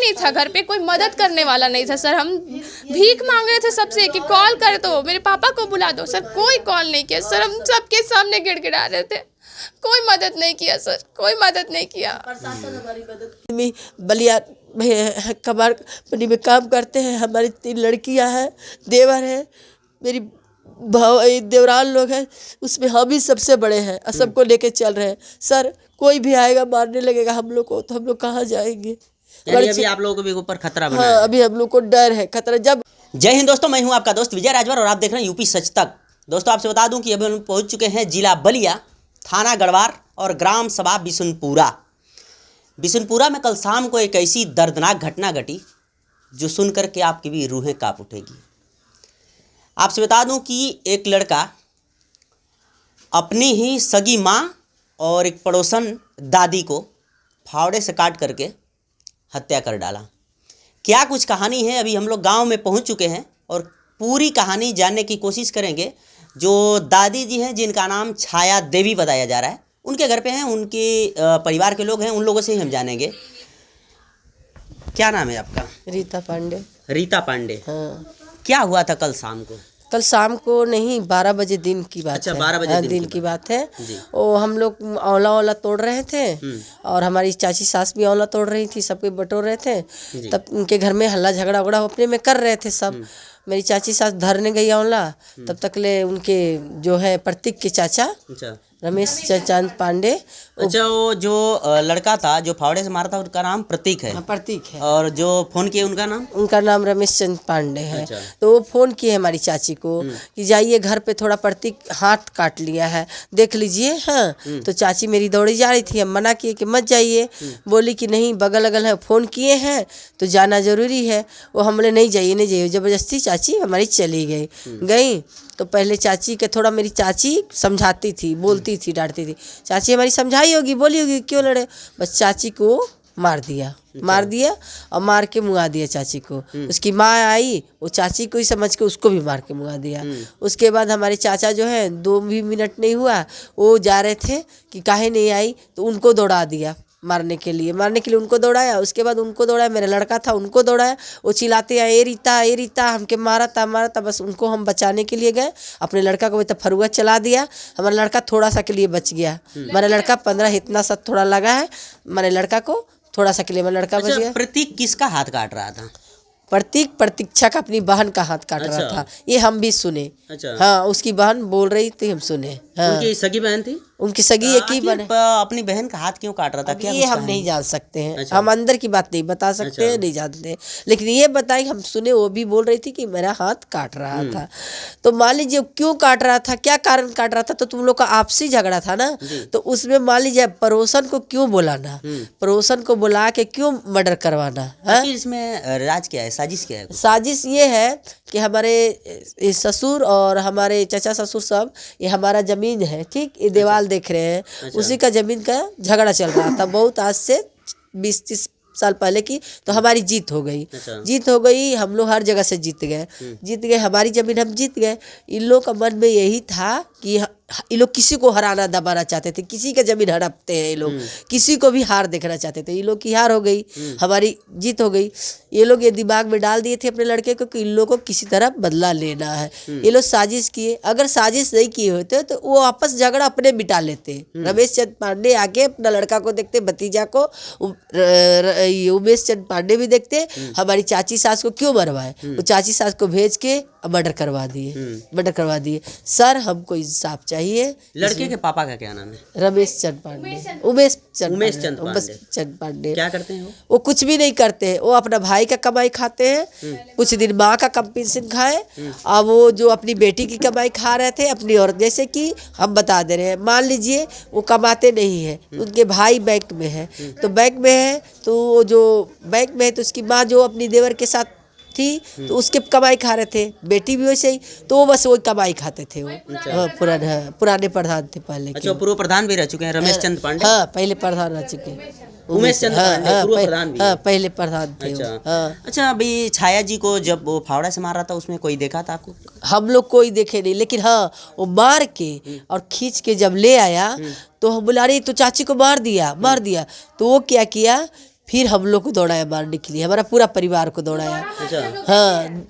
नहीं था घर पे, कोई मदद करने वाला नहीं था सर। हम भीख मांग रहे थे सबसे कि कॉल कर दो, मेरे पापा को बुला दो सर। कोई कॉल नहीं किया सर। हम सबके सामने गिड़गिड़ा रहे थे, कोई मदद नहीं किया सर, कोई मदद नहीं किया। प्रशासन हमारी मदद में बलिया कबाड़ कंपनी में काम करते हैं। हमारी 3 लड़कियां हैं, देवर है, मेरी देवरान लोग हैं, उसमें हम ही सबसे बड़े हैं और सबको लेके चल रहे हैं सर। कोई भी आएगा मारने लगेगा हम लोग को, तो हम लोग कहाँ जाएंगे? अभी आप लोगों को भी ऊपर खतरा बना है। हाँ, अभी हम लोग को डर है, खतरा। जब जय हिंद दोस्तों, मैं हूं आपका दोस्त विजय राजभर और आप देख रहे हैं यूपी सच तक। दोस्तों आपसे बता दूं कि अभी हम पहुंच चुके हैं जिला बलिया, थाना गढ़वार और ग्राम सभा बिशुनपुरा। बिशुनपुरा में कल शाम को एक ऐसी दर्दनाक घटना घटी जो सुनकर के आपकी भी रूहें कांप उठेगी। आपसे बता दूं कि एक लड़का अपनी ही सगी माँ और एक पड़ोसन दादी को फावड़े से काट करके हत्या कर डाला। क्या कुछ कहानी है, अभी हम लोग गांव में पहुंच चुके हैं और पूरी कहानी जानने की कोशिश करेंगे। जो दादी जी हैं, जिनका नाम छाया देवी बताया जा रहा है, उनके घर पे हैं, उनके परिवार के लोग हैं, उन लोगों से ही हम जानेंगे। क्या नाम है आपका? रीता पांडे। रीता पांडे। हाँ, क्या हुआ था कल शाम को? कल शाम को नहीं, 12 बजे दिन की बात अच्छा, है। 12 बजे हाँ, दिन दिन की की बात है। जी। वो हम लोग आंवला तोड़ रहे थे और हमारी चाची सास भी आंवला तोड़ रही थी, सबके बटोर रहे थे। जी। तब उनके घर में हल्ला झगड़ा उगड़ा अपने में कर रहे थे सब। मेरी चाची सास धरने गई आंवला, तब तक ले उनके जो है प्रतीक के चाचा अच्छा, रमेश चंद पांडे। अच्छा, वो जो लड़का था जो फावड़े से मारा था, उसका नाम प्रतीक है। प्रतीक है। और जो फोन किए उनका नाम? उनका नाम रमेश चंद पांडे है। अच्छा। तो वो फ़ोन किए हमारी चाची को कि जाइए घर पे, थोड़ा प्रतीक हाथ काट लिया है, देख लीजिए। हाँ, तो चाची मेरी दौड़ी जा रही थी, हम मना किए कि मत जाइए। बोली कि नहीं, बगल अगल है, फ़ोन किए हैं तो जाना ज़रूरी है। वो हमने नहीं जाइए नहीं जाइए, ज़बरदस्ती चाची हमारी चली गई। तो पहले चाची के थोड़ा, मेरी चाची समझाती थी, बोलती थी, डांटती थी। चाची हमारी समझाई होगी, बोली होगी क्यों लड़े, बस चाची को मार दिया और मार के मुआ दिया चाची को। उसकी माँ आई, वो चाची को ही समझ के उसको भी मार के मुआ दिया। उसके बाद हमारे चाचा जो है, 2 भी मिनट नहीं हुआ, वो जा रहे थे कि काहे नहीं आई, तो उनको दौड़ा दिया मारने के लिए उनको दौड़ाया। उसके बाद उनको दौड़ाया, मेरा लड़का था, उनको दौड़ाया। वो चिल्लाते हैं ए रीता हमके मारा था। बस उनको हम बचाने के लिए गए, अपने लड़का को तो फरुआ चला दिया। हमारा लड़का थोड़ा सा के लिए बच गया। मेरा लड़का 15 इतना सा थोड़ा लगा है, मेरे लड़का को थोड़ा सा के लिए मेरा लड़का बच गया। प्रतीक किसका हाथ काट रहा था? प्रतीक्षा का अपनी बहन का हाथ काट रहा था, ये हम भी सुने। अच्छा। हाँ, उसकी बहन बोल रही थी, हम सुने। हाँ, उनकी सगी बहन थी? उनकी सगी एक ही बहन। अपनी बहन का हाथ क्यों काट रहा था? क्या ये हम नहीं जान सकते हैं। अच्छा। हम अंदर की बात नहीं बता सकते हैं, नहीं जानते हैं। लेकिन ये बताई, हम सुने, वो भी बोल रही थी कि मेरा हाथ काट रहा था। तो मान लीजिए क्यों काट रहा था, क्या कारण काट रहा था, तो तुम लोग का आपसी झगड़ा था ना, तो उसमें मान लीजिए पड़ोसन को क्यों बुलाना, पड़ोसन को बुला के क्यों मर्डर करवाना है? इसमें राज क्या है, साजिश क्या है? साजिश ये है कि हमारे ससुर और हमारे चाचा ससुर सब, ये हमारा जमीन है, ठीक, ये दीवार देख रहे हैं। अच्छा। उसी का जमीन का झगड़ा चल रहा था बहुत, आज से 20-30 साल पहले की। तो हमारी जीत हो गई। अच्छा। जीत हो गई, हम लोग हर जगह से जीत गए, हमारी जमीन हम जीत गए। इन लोग का मन में यही था कि ये लोग किसी को हराना दबाना चाहते थे, किसी का जमीन हड़पते हैं ये लोग, किसी को भी हार देखना चाहते थे। ये लोग की हार हो गई, हमारी जीत हो गई। ये लोग ये दिमाग में डाल दिए थे अपने लड़के को कि इन लोगों को किसी तरह बदला लेना है। ये लोग साजिश किए। अगर साजिश नहीं किए होते तो वो आपस झगड़ा अपने मिटा लेते। रमेश चंद पांडे आके अपना लड़का को देखते, भतीजा को, उमेश चंद पांडे भी देखते, हमारी चाची सास को क्यों मरवाए। वो चाची सास को भेज के मर्डर करवा दिए। सर, हमको इंसाफ चाहिए। लड़के के पापा का क्या नाम है? रमेश चंद पांडे, उमेश चंद पांडे। क्या करते हैं वो कुछ भी नहीं करते हैं, वो अपना भाई का कमाई खाते हैं। कुछ दिन माँ का कम पेंशन खाए, और वो जो अपनी बेटी की कमाई खा रहे थे अपनी औरत। जैसे कि हम बता दे रहे हैं, मान लीजिए वो कमाते नहीं है, उनके भाई बैंक में है, तो बैंक में है तो वो जो बैंक में है तो उसकी माँ जो अपनी देवर के साथ थी, तो उसके कमाई खा रहे थे, बेटी भी वैसे ही, तो वो बस वही कमाई खाते थे। वो पुराने प्रधान थे पहले के। अच्छा, पूर्व प्रधान भी रह चुके हैं रमेश चंद पांडे? हाँ, पहले प्रधान रह चुके हैं। उमेश चंद पांडे पूर्व प्रधान भी? हाँ, पहले प्रधान थे। अच्छा, अभी छाया जी को जब वो फावड़ा से मार रहा था, उसमें कोई देखा था आपको? हम लोग कोई देखे नहीं, लेकिन हाँ, वो मार के और खींच के जब ले आया तो हम बुला रही, तो चाची को मार दिया। तो वो क्या किया फिर हम लोग को दौड़ाया मारने के लिए, हमारा पूरा परिवार को दौड़ाया। अच्छा।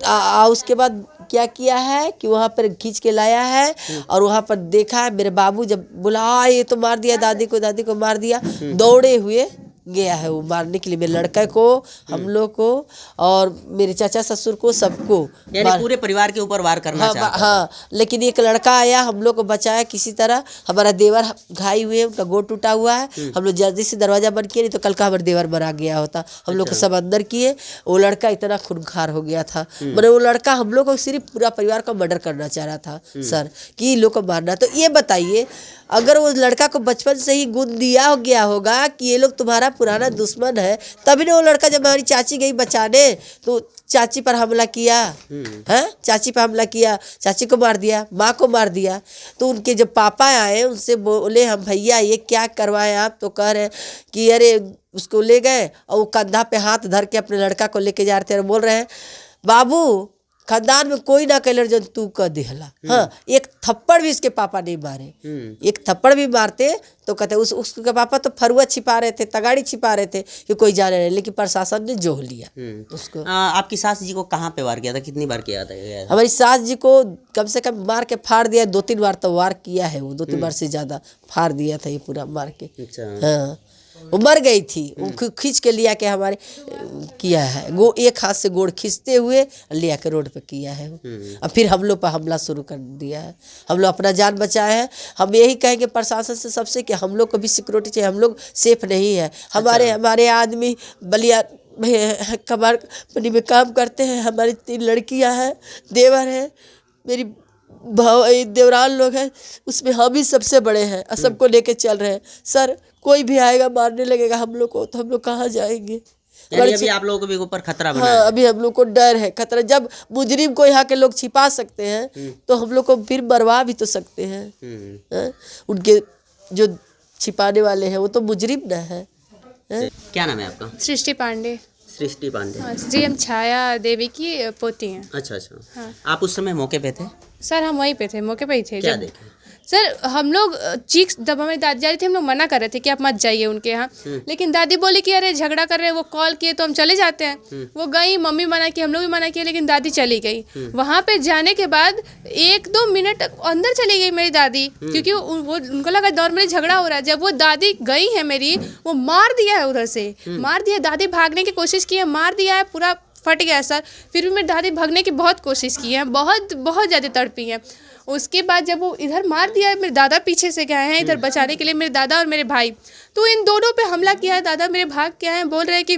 हाँ, उसके बाद क्या किया है कि वहाँ पर खींच के लाया है और वहाँ पर देखा है। मेरे बाबू जब बोला ये तो मार दिया दादी को मार दिया, दौड़े हुए गया है वो मारने के लिए, मेरे लड़के को, हम लोग को और मेरे चाचा ससुर को, सबको। यानी पूरे परिवार के ऊपर वार करना चाहता। हाँ, लेकिन एक लड़का आया, हम लोग को बचाया किसी तरह। हमारा देवर घायल हुए, उनका गोड़ टूटा हुआ है। हम लोग जल्दी से दरवाजा बंद किए, नहीं तो कल का हमारा देवर मरा गया होता। हम लोग को सब अंदर किए। वो लड़का इतना खूंखार हो गया था, मतलब वो लड़का हम लोग को सिर्फ पूरा परिवार को मर्डर करना चाह रहा था सर, कि इन लोग को मारना। तो ये बताइए, अगर वो लड़का को बचपन से ही गुण दिया गया होगा कि ये लोग तुम्हारा पुराना दुश्मन है, तभी ना वो लड़का जब हमारी चाची गई बचाने तो चाची पर हमला किया है, चाची पर हमला किया, चाची को मार दिया, माँ को मार दिया। तो उनके जब पापा आए, उनसे बोले हम भैया ये क्या करवाए आप, तो कह रहे कि अरे उसको ले गए और वो कंधा पे हाथ धर के अपने लड़का को लेके जा रहे थे और बोल रहे हैं बाबू खानदान में कोई ना कैलर जन तू कर दिहला। हाँ, एक थप्पड़ भी इसके पापा नहीं मारे। एक थप्पड़ भी मारते तो कहते उसके पापा तो फरुआ छिपा रहे थे, तगाड़ी छिपा रहे थे कि कोई जाने नहीं, लेकिन प्रशासन ने जोह लिया उसको। आपकी सास जी को कहाँ पे वार किया था, कितनी बार किया था? हमारी सास जी को कम से कम मार के फाड़ दिया, 2-3 बार तो वार किया है वो, 2-3 बार से ज़्यादा फाड़ दिया था ये पूरा मार के। हाँ, वो मर गई थी, वो खींच के लिया के हमारे किया है, एक हाथ से गोड़ खींचते हुए लिया के रोड पे किया है वो। और फिर हम लोग पर हमला शुरू कर दिया है। हम लोग अपना जान बचाए हैं। हम यही कहेंगे प्रशासन से सबसे कि हम लोग को भी सिक्योरिटी चाहिए, हम लोग सेफ नहीं है। हमारे आदमी बलिया कबाड़ कंपनी में काम करते हैं, हमारी 3 लड़कियां हैं, देवर हैं, मेरी देवरान लोग हैं, उसमें हम ही सबसे बड़े हैं और सबको लेके चल रहे हैं। सर कोई भी आएगा मारने लगेगा हम लोग को तो हम लोग कहाँ जाएंगे? अभी आप लोगों के भी ऊपर खतरा बना है। हाँ, अभी हम लोग को डर है, खतरा। जब मुजरिम को यहाँ के लोग छिपा सकते हैं तो हम लोग को फिर मरवा भी तो सकते हैं। उनके जो छिपाने वाले हैं वो तो मुजरिम न है। क्या नाम है आपका? सृष्टि पांडे। सृष्टि पांडे। हाँ जी, हम छाया देवी की पोती हैं। अच्छा। हाँ। आप उस समय मौके पे थे? सर हम वहीं पे थे, मौके पे ही थे। क्या जब देखे? सर हम लोग जब हमारी दादी जा रही थी, हम लोग मना कर रहे थे कि आप मत जाइए उनके यहाँ, लेकिन दादी बोली कि अरे झगड़ा कर रहे हैं, वो कॉल किए तो हम चले जाते हैं। वो गई, मम्मी मना की, हम लोग भी मना किए, लेकिन दादी चली गई। वहाँ पे जाने के बाद 1-2 मिनट अंदर चली गई मेरी दादी, क्योंकि वो उनको लगा नॉर्मली झगड़ा हो रहा है। जब वो दादी गई है मेरी, वो मार दिया है, उधर से मार दिया। दादी भागने की कोशिश की है, मार दिया है, पूरा फट गया सर। फिर भी मेरी दादी भागने की बहुत कोशिश की है, बहुत बहुत ज़्यादा तड़पी है। उसके बाद जब वो इधर मार दिया है, मेरे दादा पीछे से गए हैं इधर बचाने के लिए, मेरे दादा और मेरे भाई। तो इन दोनों पे हमला किया है। दादा मेरे भाग के आए हैं, बोल रहे हैं कि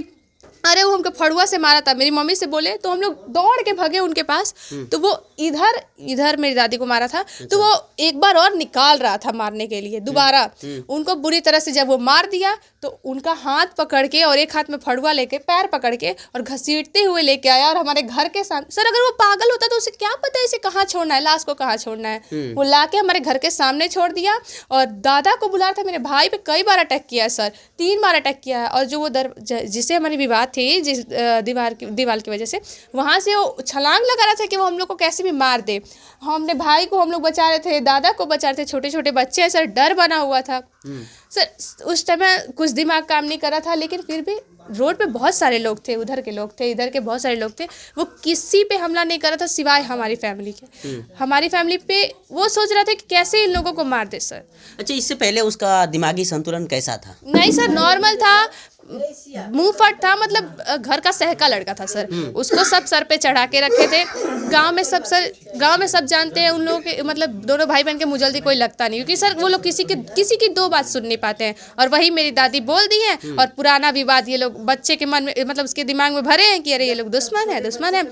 अरे वो हमको फड़ुआ से मारा था। मेरी मम्मी से बोले तो हम लोग दौड़ के भागे उनके पास, तो वो इधर मेरी दादी को मारा था। तो वो एक बार और निकाल रहा था मारने के लिए दोबारा। उनको बुरी तरह से जब वो मार दिया तो उनका हाथ पकड़ के और एक हाथ में फड़ुआ लेके पैर पकड़ के और घसीटते हुए लेके आया और हमारे घर के सामने। सर अगर वो पागल होता तो उसे क्या पता है इसे कहाँ छोड़ना है, लाश को कहाँ छोड़ना है। वो ला के हमारे घर के सामने छोड़ दिया और दादा को बुला था। मेरे भाई पे कई बार अटैक किया है सर, 3 बार अटैक किया है। और जो वो जिससे हमारी विवाद थी, जिस दीवार की वजह से, वहाँ से वो छलांग लगा रहा था कि वो हम लोग को कैसे भी मार दे। हमने भाई को हम लोग बचा रहे थे, दादा को बचा रहे थे, छोटे छोटे बच्चे हैं सर, डर बना हुआ था सर। उस टाइम कुछ दिमाग काम नहीं कर रहा था, लेकिन फिर भी रोड पे बहुत सारे लोग थे, उधर के लोग थे, इधर के बहुत सारे लोग थे। वो किसी पे हमला नहीं कर रहा था सिवाय हमारी फैमिली के। हमारी फैमिली पे वो सोच रहा था कि कैसे इन लोगों को मार दे सर। अच्छा, इससे पहले उसका दिमागी संतुलन कैसा था? नहीं सर, नॉर्मल था, मुंह फट था, मतलब घर का सहका लड़का था सर। उसको सब सर पे चढ़ा के रखे थे। गांव में सब जानते हैं उन लोगों के, मतलब दोनों भाई बहन के मुँह जल्दी कोई लगता नहीं, क्योंकि सर वो लोग किसी की 2 बात सुन नहीं पाते हैं। और वही मेरी दादी बोल दी है और पुराना विवाद ये लोग बच्चे के मन में, मतलब उसके दिमाग में भरे हैं कि अरे ये लोग दुश्मन है,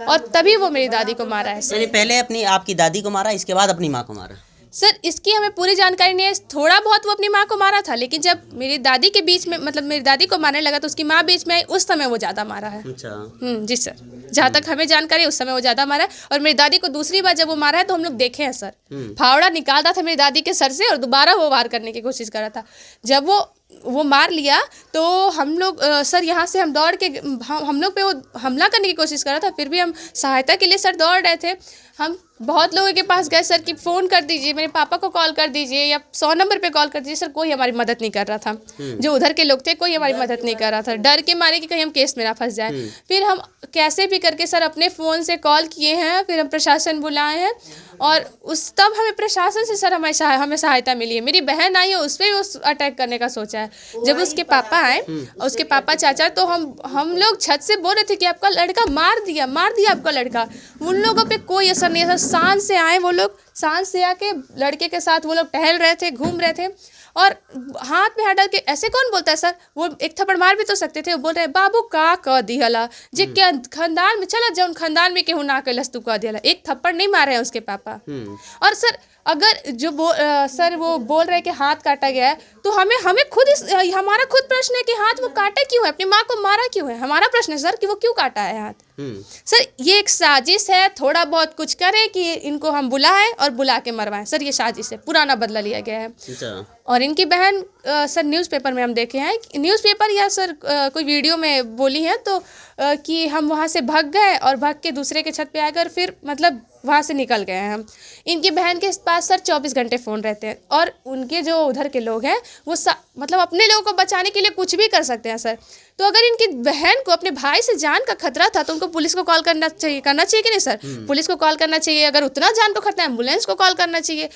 और तभी वो मेरी दादी को मारा है सर। यानी पहले आपकी दादी को मारा, इसके बाद अपनी माँ को मारा? सर इसकी हमें पूरी जानकारी नहीं है। थोड़ा बहुत वो अपनी माँ को मारा था, लेकिन जब मेरी दादी के बीच में, मतलब मेरी दादी को मारने लगा तो उसकी माँ बीच में आई, उस समय वो ज़्यादा मारा है। अच्छा। जी सर, जहाँ तक हमें जानकारी है उस समय वो ज़्यादा मारा है। और मेरी दादी को दूसरी बार जब वो मारा है तो हम लोग देखे हैं सर, फावड़ा निकाल रहा था मेरी दादी के सर से और दोबारा वो वार करने की कोशिश कर रहा था। जब वो वो मार लिया तो हम लोग सर यहाँ से हम दौड़ के हम लोग पे वो हमला करने की कोशिश कर रहा था, फिर भी हम सहायता के लिए सर दौड़ रहे थे। हम बहुत लोगों के पास गए सर कि फ़ोन कर दीजिए, मेरे पापा को कॉल कर दीजिए या 100 नंबर पे कॉल कर दीजिए। सर कोई हमारी मदद नहीं कर रहा था, जो उधर के लोग थे कोई हमारी मदद नहीं कर रहा था, डर के मारे कि कहीं हम केस में ना फंस जाए। फिर हम कैसे भी करके सर अपने फ़ोन से कॉल किए हैं, फिर हम प्रशासन बुलाए हैं और तब हमें प्रशासन से सर हमें सहायता मिली है। मेरी बहन आई है, उस पर भी उस अटैक करने का सोचा है। जब उसके पापा आए और उसके पापा चाचा, तो हम लोग छत से बोल रहे थे कि आपका लड़का मार दिया आपका लड़का। उन लोगों पे कोई असर नहीं है। सांझ से आए वो लोग, सांझ से आके लड़के के साथ वो लोग टहल रहे थे, घूम रहे थे और हाथ में हाथ डाल के ऐसे कौन बोलता है सर, वो एक थप्पड़ मार भी तो सकते थे। वो बोल रहे बाबू का कह दिहला जे क्या खानदान में चला जौन खानदान में केहू ना कैलस तू कह दिहला। एक थप्पड़ नहीं मारे हैं उसके पापा। और सर अगर जो सर वो बोल रहे कि हाथ काटा गया है, तो हमें खुद हमारा खुद प्रश्न है कि हाथ वो काटे क्यों है, अपनी माँ को मारा क्यों है। हमारा प्रश्न है सर कि वो क्यों काटा है हाथ। सर ये एक साजिश है, थोड़ा बहुत कुछ करें कि इनको हम बुलाएं और बुला के मरवाएं। सर ये साजिश है, पुराना बदला लिया गया है। और इनकी बहन सर न्यूज़पेपर में हम देखे हैं, न्यूज़पेपर या सर कोई वीडियो में बोली है तो कि हम वहाँ से भाग गए और भाग के दूसरे के छत पे आ गए और फिर मतलब वहाँ से निकल गए हैं हम। इनकी बहन के पास सर 24 घंटे फ़ोन रहते हैं और उनके जो उधर के लोग हैं वो मतलब अपने लोगों को बचाने के लिए कुछ भी कर सकते हैं सर। तो अगर इनकी बहन को अपने भाई से जान का खतरा था तो उनको पुलिस को कॉल करना चाहिए कि नहीं सर। पुलिस को कॉल करना चाहिए। अगर उतना जान को खतरा है एम्बुलेंस को कॉल करना चाहिए।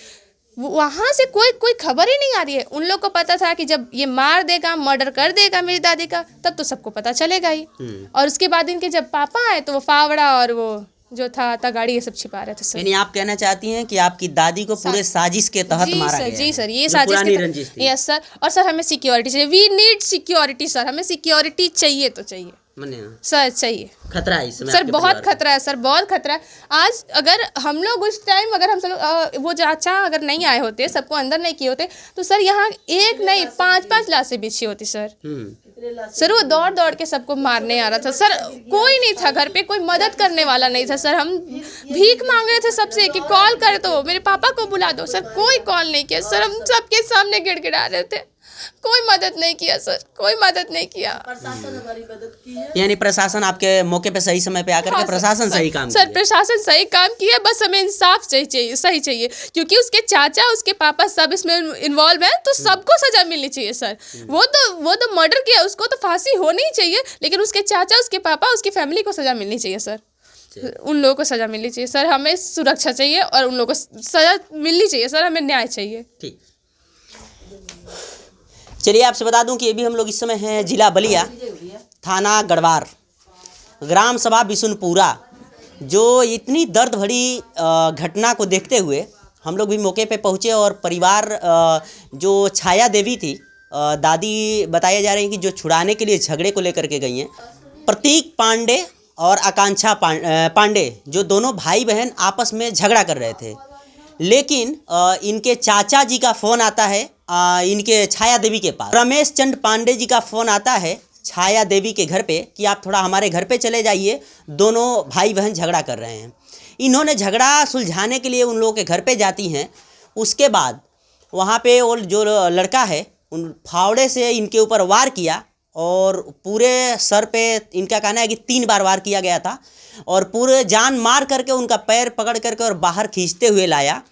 वहाँ से कोई खबर ही नहीं आ रही है। उन लोग को पता था कि जब ये मार देगा, मर्डर कर देगा मेरी दादी का, तब तो सबको पता चलेगा ही। और उसके बाद इनके जब पापा आए तो वो फावड़ा और वो जो था तगाड़ी ये सब छिपा रहे थे सर। यानी आप कहना चाहती हैं कि आपकी दादी को पूरे साजिश के तहत मारा गया है। जी सर, ये साजिश के तहत। Yes sir. और सर हमें सिक्योरिटी चाहिए, वी नीड सिक्योरिटी सर, हमें सिक्योरिटी चाहिए तो चाहिए सर, चाहिए। खतरा है इसमें सर, बहुत खतरा है सर, बहुत खतरा है। आज अगर हम लोग उस टाइम अगर हम सब वो चाचा अगर नहीं आए होते, सबको अंदर नहीं किए होते, तो सर यहाँ एक नहीं 5-5 लाशें बिछी होती सर। सर वो दौड़ दौड़ के सबको मारने आ रहा था सर। कोई नहीं था घर पे, कोई मदद करने वाला नहीं था सर। हम भीख मांग रहे थे सबसे कि कॉल कर दो, मेरे पापा को बुला दो। सर कोई कॉल नहीं किया सर। हम सबके सामने गिड़गिड़ा रहे थे, कोई मदद नहीं किया सर, कोई मदद नहीं किया। प्रशासन हमारी मदद की है। यानी प्रशासन आपके मौके पे सही समय पे आकर के प्रशासन सही काम सर, प्रशासन सही काम किया। बस हमें इंसाफ चाहिए, सही चाहिए, क्योंकि उसके चाचा उसके पापा सब इसमें इन्वॉल्व हैं, तो सबको सजा मिलनी चाहिए सर। वो तो मर्डर किया, उसको तो फांसी होनी ही चाहिए, लेकिन उसके चाचा उसके पापा उसकी फैमिली को सजा मिलनी चाहिए सर। उन लोगों को सजा मिलनी चाहिए सर। हमें सुरक्षा चाहिए और उन लोगों को सजा मिलनी चाहिए सर। हमें न्याय चाहिए। ठीक। चलिए आपसे बता दूं कि ये भी हम लोग इस समय हैं जिला बलिया, थाना गढ़वार, ग्राम सभा बिशुनपुरा। जो इतनी दर्द भरी घटना को देखते हुए हम लोग भी मौके पे पहुँचे और परिवार जो छाया देवी थी, दादी बताया जा रही है कि जो छुड़ाने के लिए झगड़े को लेकर के गई हैं। प्रतीक पांडे और आकांक्षा पांडे जो दोनों भाई बहन आपस में झगड़ा कर रहे थे, लेकिन इनके चाचा जी का फ़ोन आता है इनके छाया देवी के पास। रमेश चंद पांडे जी का फ़ोन आता है छाया देवी के घर पे कि आप थोड़ा हमारे घर पे चले जाइए, दोनों भाई बहन झगड़ा कर रहे हैं। इन्होंने झगड़ा सुलझाने के लिए उन लोगों के घर पे जाती हैं। उसके बाद वहाँ पे वो जो लड़का है उन फावड़े से इनके ऊपर वार किया और पूरे सर पे इनका कहना है कि 3 बार वार किया गया था और पूरे जान मार करके उनका पैर पकड़ करके और बाहर खींचते हुए लाया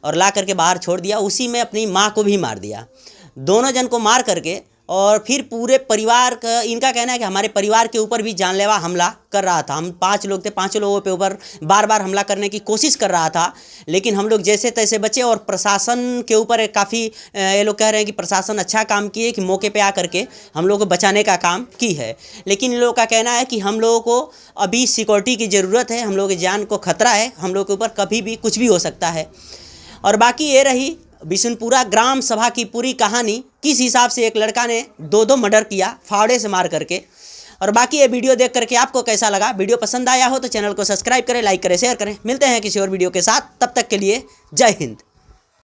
और ला करके बाहर छोड़ दिया। उसी में अपनी माँ को भी मार दिया, दोनों जन को मार करके। और फिर पूरे परिवार का इनका कहना है कि हमारे परिवार के ऊपर भी जानलेवा हमला कर रहा था। हम 5 लोग थे, 5 लोगों पे ऊपर बार बार हमला करने की कोशिश कर रहा था, लेकिन हम लोग जैसे तैसे बचे। और प्रशासन के ऊपर काफ़ी ये लोग कह रहे हैं कि प्रशासन अच्छा काम किए कि मौके पे आकर के हम लोगों को बचाने का काम की है। लेकिन इन लोगों का कहना है कि हम लोगों को अभी सिक्योरिटी की ज़रूरत है, हम लोगों की जान को खतरा है, हम लोगों के ऊपर कभी भी कुछ भी हो सकता है। और बाकी ये रही बिशुनपुरा ग्राम सभा की पूरी कहानी, किस हिसाब से एक लड़का ने 2 मर्डर किया फावड़े से मार करके। और बाकी ये वीडियो देख करके आपको कैसा लगा? वीडियो पसंद आया हो तो चैनल को सब्सक्राइब करें, लाइक करें, शेयर करें। मिलते हैं किसी और वीडियो के साथ, तब तक के लिए जय हिंद।